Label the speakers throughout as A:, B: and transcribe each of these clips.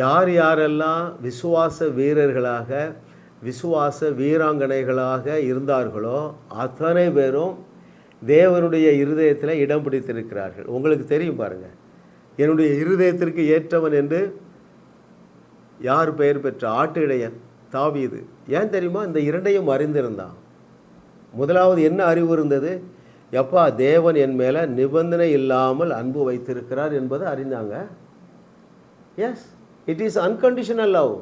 A: யார் யாரெல்லாம் விசுவாச வீரர்களாக விசுவாச வீராங்கனைகளாக இருந்தார்களோ அத்தனை பேரும் தேவனுடைய இருதயத்தில் இடம் பிடித்திருக்கிறார்கள். உங்களுக்கு தெரியும் பாருங்கள், என்னுடைய இருதயத்திற்கு ஏற்றவன் என்று யார் பெயர் பெற்ற? ஆட்டு இடையன் தாவீது. ஏன் தெரியுமா? இந்த இரண்டையும் அறிந்திருந்தான். முதலாவது என்ன அறிவு இருந்தது? எப்பா, தேவன் என் மேலே நிபந்தனை இல்லாமல் அன்பு வைத்திருக்கிறார் என்பதை அறிந்தாங்க. Yes, it is unconditional love.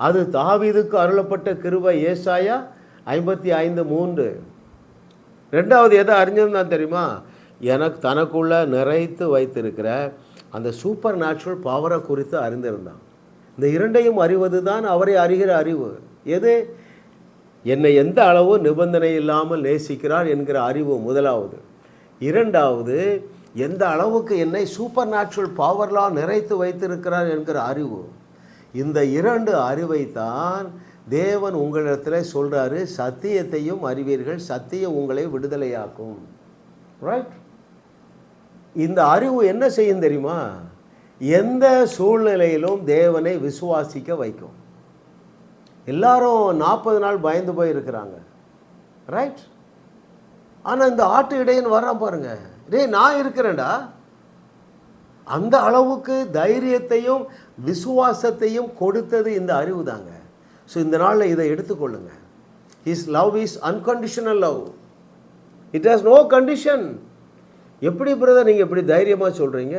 A: அது தாவீதுக்கு அருளப்பட்ட கிருபை. ஏசாயா 55:3. ரெண்டாவது எதை அறிஞ்சிருந்தான் தெரியுமா? எனக்கு தனக்குள்ள நிறைத்து வைத்திருக்கிற அந்த சூப்பர் நேச்சுரல் பவரை குறித்து அறிந்திருந்தான். இந்த இரண்டையும் அறிவது தான் அவரை அறிகிற அறிவு. எது? என்னை எந்த அளவு நிபந்தனை இல்லாமல் நேசிக்கிறார் என்கிற அறிவு முதலாவது. இரண்டாவது, எந்த அளவுக்கு என்னை சூப்பர் நேச்சுரல் பவர்லாம் நிறைத்து வைத்திருக்கிறார் என்கிற அறிவு. இந்த இரண்டு அறிவைத்தான் தேவன் உங்களிடத்தில் சொல்கிறாரு, சத்தியத்தையும் அறிவீர்கள், சத்தியம் உங்களை விடுதலையாக்கும். ரைட்? இந்த அறிவு என்ன செய்யும் தெரியுமா? எந்த சூழ்நிலையிலும் தேவனை விசுவாசிக்க வைக்கும். எல்லாரும் 40 நாள் பயந்து போய் இருக்கிறாங்க. ரைட்? ஆனால் இந்த ஆட்டு இடையன் வர்றான் பாருங்க, டேய் நான் இருக்கிறேன்டா. அந்த அளவுக்கு தைரியத்தையும் விசுவாசத்தையும் கொடுத்தது இந்த அறிவு தாங்க. ஸோ இந்த நாளில் இதை எடுத்துக்கொள்ளுங்க. His love is unconditional love. It has no condition. எப்படி பிரதர் நீங்கள் எப்படி தைரியமாக சொல்கிறீங்க?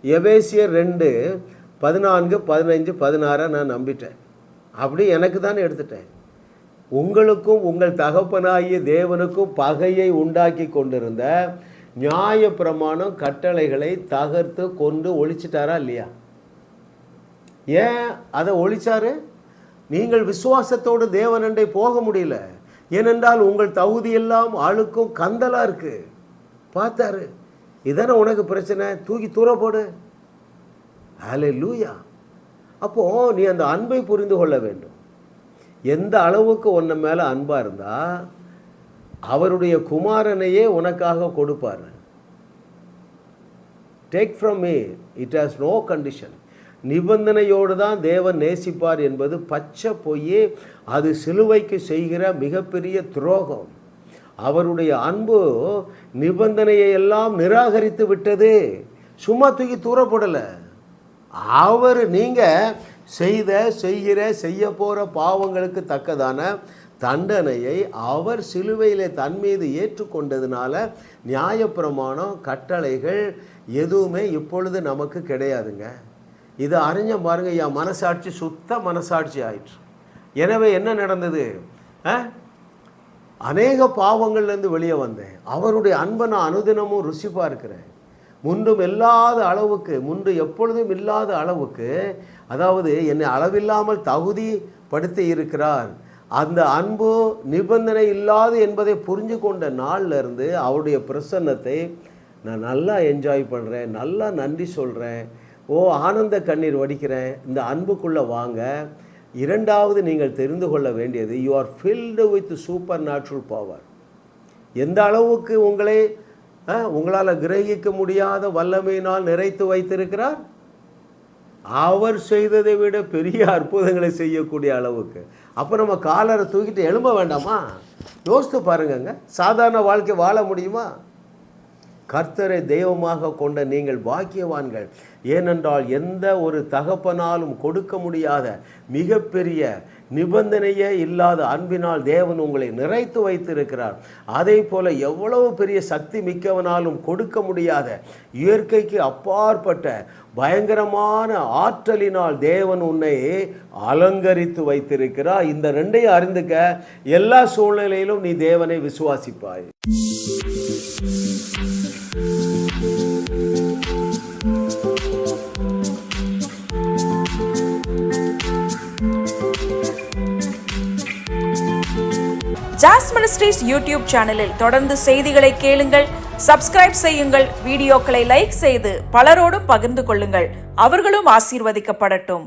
A: எபேசியர் 2:14-15-16 நான் நம்பிட்டேன். அப்படி எனக்கு தானே எடுத்துட்டேன். உங்களுக்கும் உங்கள் தகப்பனாகிய தேவனுக்கும் பகையை உண்டாக்கி கொண்டிருந்த நியாய பிரமாணம் கட்டளைகளை தகர்த்து கொண்டு ஒழிச்சிட்டாரா இல்லையா? ஏன் அதை ஒழிச்சாரு? நீங்கள் விசுவாசத்தோடு தேவனண்டை போக முடியல. ஏனென்றால் உங்கள் தகுதியெல்லாம் அழுக்கும் கந்தலாக இருக்கு. பார்த்தாரு, இதானே உனக்கு பிரச்சனை, தூக்கி தூர போடு. ஹல்லேலூயா. அப்போது நீ அந்த அன்பை புரிந்து கொள்ள வேண்டும். எந்த அளவுக்கு உன்ன மேலே அன்பாக இருந்தால் அவருடைய குமாரனையே உனக்காக கொடுப்பார். Take from me, it has no condition. நிபந்தனையோடு தான் தேவன் நேசிப்பார் என்பது பச்சை பொய்யே. அது சிலுவைக்கு செய்கிற மிகப்பெரிய துரோகம். அவருடைய அன்பு நிபந்தனையை எல்லாம் நிராகரித்து விட்டது. சும்மா தூக்கி தூரப்படலை. அவர் நீங்கள் செய்ய போகிற பாவங்களுக்கு தக்கதான தண்டனையை அவர் சிலுவையில் தன் மீது ஏற்றுக்கொண்டதுனால நியாயப்பிரமாணம் கட்டளைகள் எதுவுமே இப்பொழுது நமக்கு கிடையாதுங்க. இதை அறிஞ்ச பாருங்க, என் மனசாட்சி சுத்த மனசாட்சி ஆயிற்று. எனவே என்ன நடந்தது? அநேக பாவங்கள்லேருந்து வெளியே வந்தேன். அவருடைய அன்பை நான் அனுதினமும் ருசி பார்க்கிறேன். முன்றும் இல்லாத அளவுக்கு, முன்பு எப்பொழுதும் இல்லாத அளவுக்கு, அதாவது என்னை அளவில்லாமல் தகுதி படுத்தி இருக்கிறார். அந்த அன்பு நிபந்தனை இல்லாது என்பதை புரிஞ்சு கொண்ட நாள்லேருந்து அவருடைய பிரசன்னத்தை நான் நல்லா என்ஜாய் பண்ணுறேன், நல்லா நன்றி சொல்கிறேன், ஆனந்த கண்ணீர் வடிக்கிறேன். இந்த அன்புக்குள்ளே வாங்க. இரண்டாவது நீங்கள் தெரிந்து கொள்ள வேண்டியது, you are filled with super natural power. எந்த அளவுக்கு உங்களால் கிரகிக்க முடியாத வல்லமையினால் நிறைத்து வைத்திருக்கிறார். அவர் செய்ததை விட பெரிய அற்புதங்களை செய்யக்கூடிய அளவுக்கு. அப்போ நம்ம காலரை தூக்கிட்டு எழும்ப வேண்டாமா? யோசித்து பாருங்கங்க, சாதாரண வாழ்க்கை வாழ முடியுமா? கர்த்தரை தெய்வமாக கொண்ட நீங்கள் பாக்கியவான்கள். ஏனென்றால் எந்த ஒரு தகப்பனாலும் கொடுக்க முடியாத மிகப்பெரிய நிபந்தனையே இல்லாத அன்பினால் தேவன் உங்களை நிறைத்து வைத்திருக்கிறார். அதே போல எவ்வளவு பெரிய சக்தி மிக்கவனாலும் கொடுக்க முடியாத இயற்கைக்கு அப்பாற்பட்ட பயங்கரமான ஆற்றலினால் தேவன் உன்னை அலங்கரித்து வைத்திருக்கிறார். இந்த ரெண்டையும் அறிந்துக்க, எல்லா சூழ்நிலையிலும் நீ தேவனை விசுவாசிப்பாய்.
B: ஜாஸ் மினிஸ்ட்ரீஸ் யூடியூப் சேனலில் தொடர்ந்து செய்திகளை கேளுங்கள், சப்ஸ்கிரைப் செய்யுங்கள், வீடியோக்களை லைக் செய்து பலரோடும் பகிர்ந்து கொள்ளுங்கள். அவர்களும் ஆசீர்வதிக்கப்படட்டும்.